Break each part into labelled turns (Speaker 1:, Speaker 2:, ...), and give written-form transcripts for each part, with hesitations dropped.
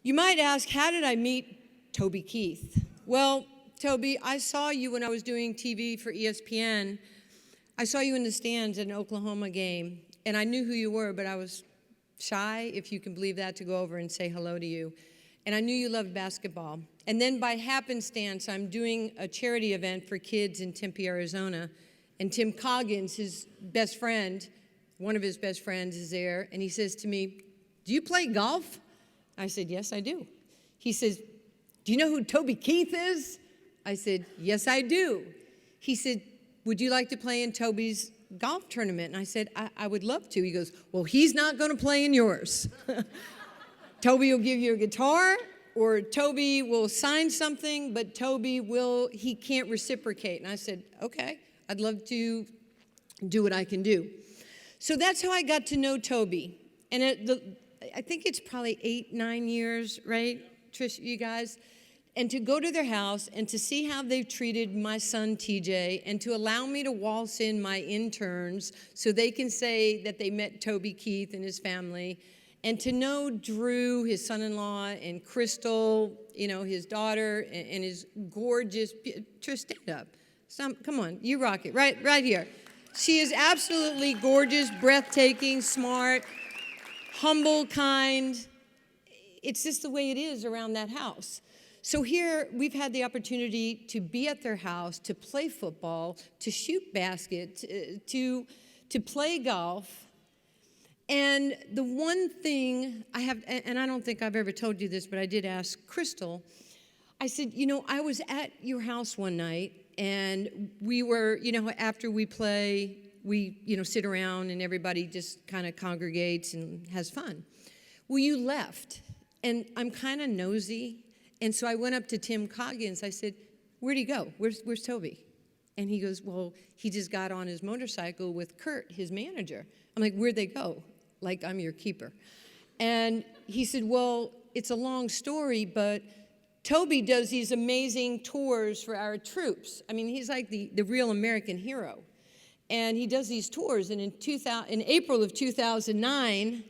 Speaker 1: You might ask, how did I meet Toby Keith? Well, Toby, I saw you when I was doing TV for ESPN. I saw you in the stands at an Oklahoma game, and I knew who you were, but I was shy, if you can believe that, to go over and say hello to you. And I knew you loved basketball. And then by happenstance, I'm doing a charity event for kids in Tempe, Arizona, and Tim Coggins, his best friend, one of his best friends, is there, and he says to me, "Do you play golf?" I said, "Yes, I do." He says, "Do you know who Toby Keith is?" I said, "Yes, I do." He said, "Would you like to play in Toby's golf tournament?" And I said, I would love to. He goes, "Well, he's not going to play in yours. Toby will give you a guitar, or Toby will sign something, but he can't reciprocate." And I said, "Okay, I'd love to do what I can do." So that's how I got to know Toby. And I think it's probably 8, 9 years, right, Trish, you guys? And to go to their house and to see how they've treated my son, TJ, and to allow me to waltz in my interns so they can say that they met Toby Keith and his family, and to know Drew, his son-in-law, and Crystal, his daughter, and his gorgeous, Trish, stand up. Come on, you rock it, right here. She is absolutely gorgeous, breathtaking, smart, humble, kind. It's just the way it is around that house. So here, we've had the opportunity to be at their house, to play football, to shoot baskets, to play golf. And the one thing I have, and I don't think I've ever told you this, but I did ask Crystal, I said, I was at your house one night, and we were, after we play, we, sit around and everybody just kind of congregates and has fun. Well, you left, and I'm kind of nosy, and so I went up to Tim Coggins. I said, "Where'd he go? Where's Toby?" And he goes, "Well, he just got on his motorcycle with Kurt, his manager." I'm like, "Where'd they go?" Like, I'm your keeper. And he said, "Well, it's a long story, but Toby does these amazing tours for our troops. I mean, he's like the real American hero. And he does these tours, and in April of 2009,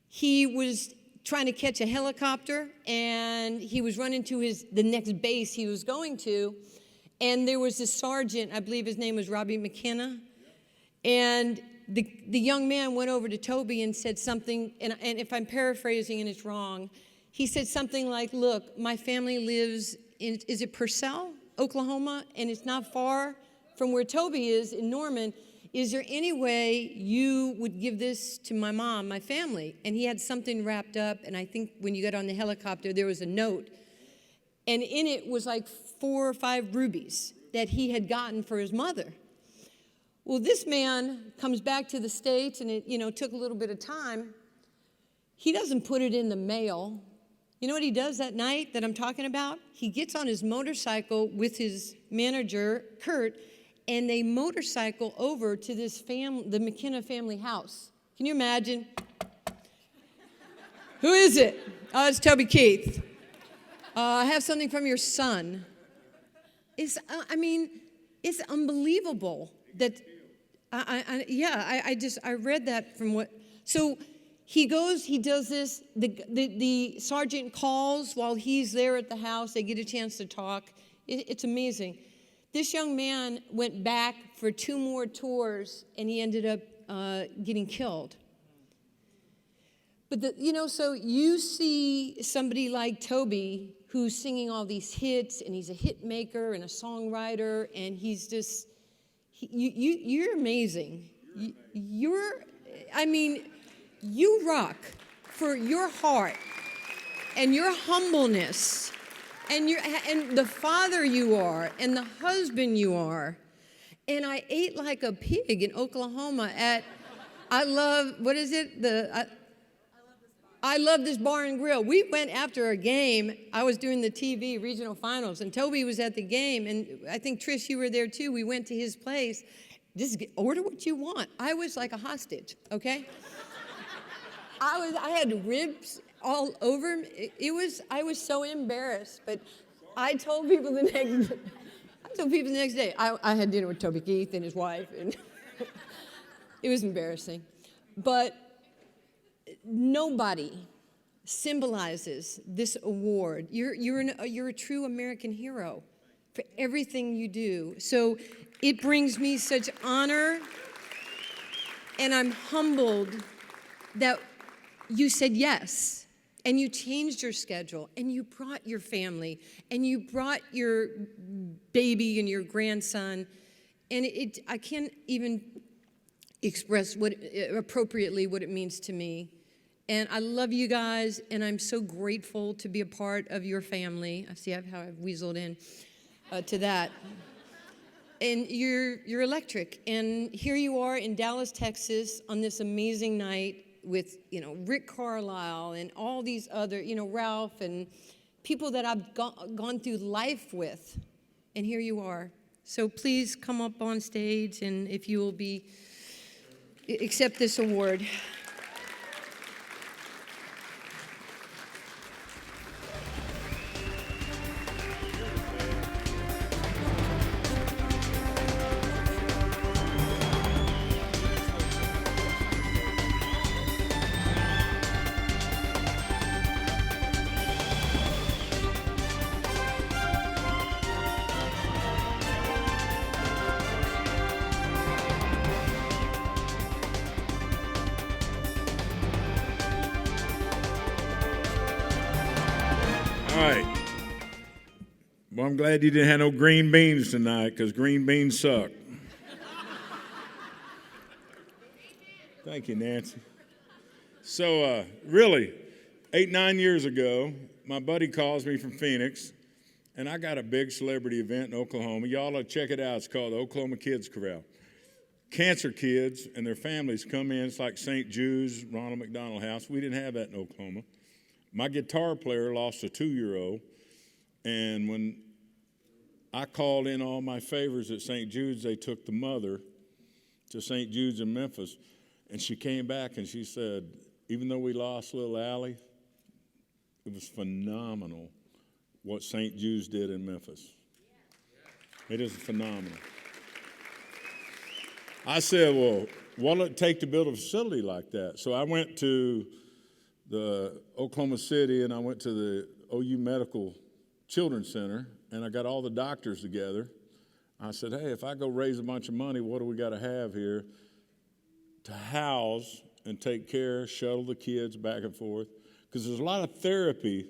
Speaker 1: he was trying to catch a helicopter, and he was running to the next base he was going to, and there was this sergeant, I believe his name was Robbie McKenna, and the young man went over to Toby and said something, and if I'm paraphrasing and it's wrong, he said something like, "Look, my family lives in, is it Purcell, Oklahoma, and it's not far from where Toby is in Norman. Is there any way you would give this to my mom, my family?" And he had something wrapped up, and I think when you got on the helicopter, there was a note, and in it was like 4 or 5 rubies that he had gotten for his mother. Well, this man comes back to the States, and it took a little bit of time. He doesn't put it in the mail. You know what he does that night that I'm talking about? He gets on his motorcycle with his manager, Kurt, and they motorcycle over to the McKenna family house. Can you imagine? "Who is it?" "Oh, it's Toby Keith." "I have something from your son." It's unbelievable that, I read that from what, so he goes, he does this, the sergeant calls while he's there at the house, they get a chance to talk. It's amazing. This young man went back for 2 more tours, and he ended up getting killed. But so you see somebody like Toby who's singing all these hits, and he's a hit maker and a songwriter, and he's just, you're amazing. You rock for your heart and your humbleness and the father you are and the husband you are. And I ate like a pig in Oklahoma at, I love this bar and grill. We went after a game. I was doing the TV regional finals, and Toby was at the game, and I think, Trish, you were there too. We went to his place. Just order what you want. I was like a hostage, okay? I had ribs all over me. I was so embarrassed, but I told people the next day. I had dinner with Toby Keith and his wife, and it was embarrassing. But nobody symbolizes this award. You're a true American hero for everything you do. So it brings me such honor, and I'm humbled that you said yes, and you changed your schedule, and you brought your family, and you brought your baby and your grandson, and I can't even express appropriately what it means to me. And I love you guys, and I'm so grateful to be a part of your family. I see how I've weaseled in to that. And you're electric. And here you are in Dallas, Texas, on this amazing night with, Rick Carlisle and all these other, Ralph and people that I've gone through life with. And here you are. So please come up on stage, and if you will accept this award.
Speaker 2: All right. Well, I'm glad you didn't have no green beans tonight, because green beans suck. Thank you, Nancy. So, really, 8-9 years ago, my buddy calls me from Phoenix, and I got a big celebrity event in Oklahoma. Y'all ought to check it out. It's called the Oklahoma Kids Korral. Cancer kids and their families come in. It's like St. Jude's, Ronald McDonald House. We didn't have that in Oklahoma. My guitar player lost a 2-year-old, and when I called in all my favors at St. Jude's, they took the mother to St. Jude's in Memphis, and she came back and she said, even though we lost little Allie, it was phenomenal what St. Jude's did in Memphis. It is phenomenal. I said, well, what'll it take to build a facility like that? So I went to the Oklahoma City, and I went to the OU Medical Children's Center, and I got all the doctors together. I said, hey, if I go raise a bunch of money, what do we got to have here to house and take care, shuttle the kids back and forth? Because there's a lot of therapy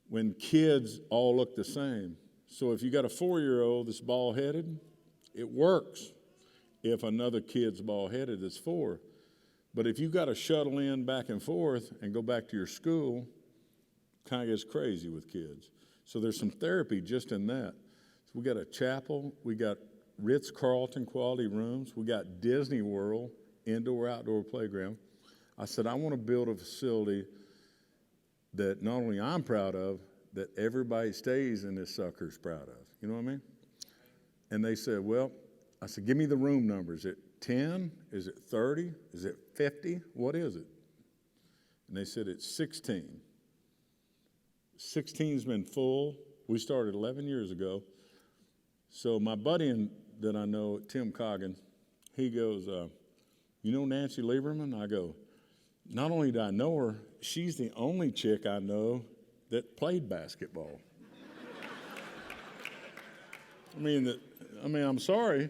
Speaker 2: when kids all look the same. So if you got a 4-year-old that's bald-headed, it works if another kid's bald-headed that's 4. But if you got to shuttle in back and forth and go back to your school, kind of gets crazy with kids. So there's some therapy just in that. So we got a chapel. We got Ritz-Carlton quality rooms. We got Disney World, indoor-outdoor playground. I said, I want to build a facility that not only I'm proud of, that everybody stays in this sucker's proud of. You know what I mean? And they said, well, I said, give me the room numbers. Is it 10? Is it 30? Is it 50? What is it? And they said it's 16. 16's been full. We started 11 years ago. So my buddy that I know, Tim Coggin, he goes, you know Nancy Lieberman? I go, not only do I know her, she's the only chick I know that played basketball. I'm sorry.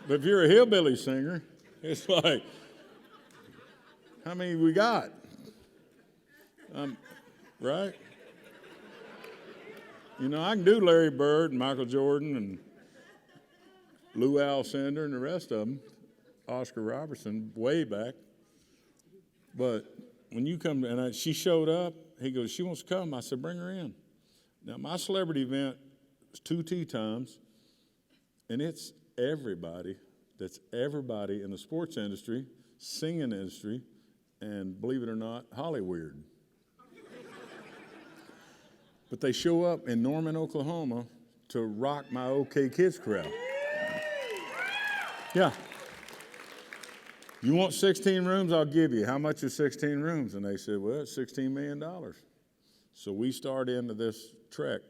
Speaker 2: But if you're a hillbilly singer, it's like, how many we got? Right? I can do Larry Bird and Michael Jordan and Lou Alcindor and the rest of them, Oscar Robertson, way back. But when you come, and she showed up, he goes, she wants to come. I said, bring her in. Now, my celebrity event is 2 tea times, and it's everybody that's everybody in the sports industry, singing industry, and believe it or not, Hollywood. But they show up in Norman, Oklahoma to rock my OK Kids Korral. Yeah. You want 16 rooms? I'll give you. How much is 16 rooms? And they said, well, it's $16 million. So we start into this trek.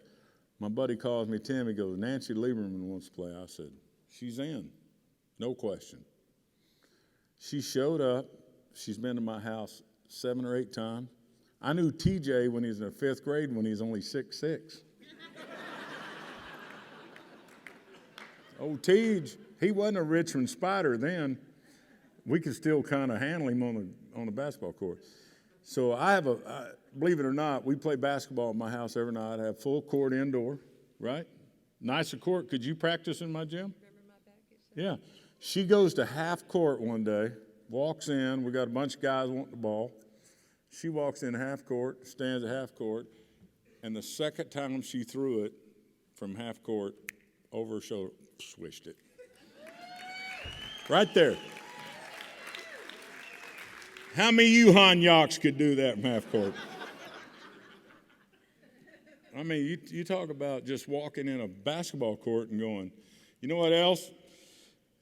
Speaker 2: My buddy calls me, Tim, he goes, Nancy Lieberman wants to play. I said, she's in. No question. She showed up. She's been to my house 7 or 8 times. I knew TJ when he was in the 5th grade when he was only 6'6". Old Tej, he wasn't a Richmond Spider then. We could still kind of handle him on the basketball court. So believe it or not, we play basketball at my house every night. I have full court indoor, right? Nicer court. Could you practice in my gym? Yeah. She goes to half court one day, walks in. We got a bunch of guys wanting the ball. She walks in half court, stands at half court, and the second time she threw it from half court over her shoulder, swished it. Right there. How many of you Hanyaks could do that from half court? I mean, you talk about just walking in a basketball court and going, you know what else?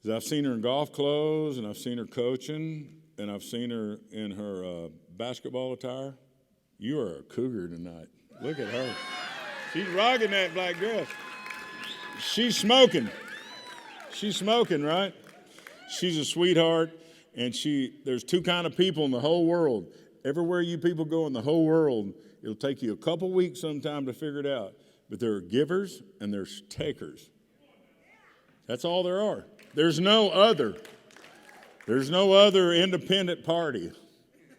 Speaker 2: Is I've seen her in golf clothes, and I've seen her coaching, and I've seen her in her basketball attire. You are a cougar tonight. Look at her. She's rocking that black dress. She's smoking. She's smoking, right? She's a sweetheart, and there's two kind of people in the whole world. Everywhere you people go in the whole world, it'll take you a couple weeks sometime to figure it out. But there are givers and there's takers. That's all there are. There's no other. There's no other independent party.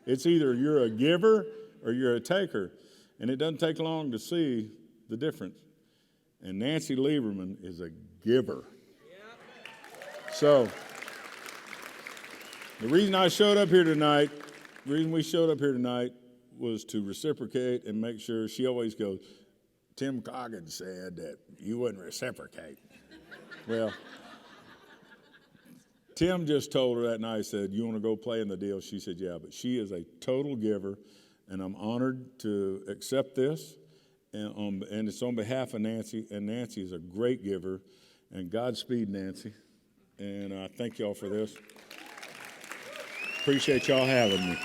Speaker 2: It's either you're a giver or you're a taker. And it doesn't take long to see the difference. And Nancy Lieberman is a giver. So, the reason we showed up here tonight was to reciprocate and make sure. She always goes, Tim Coggins said that you wouldn't reciprocate. Well, Tim just told her that night, said, you want to go play in the deal? She said, yeah, but she is a total giver, and I'm honored to accept this, and it's on behalf of Nancy, and Nancy is a great giver, and Godspeed, Nancy, and I thank y'all for this. Appreciate y'all having me.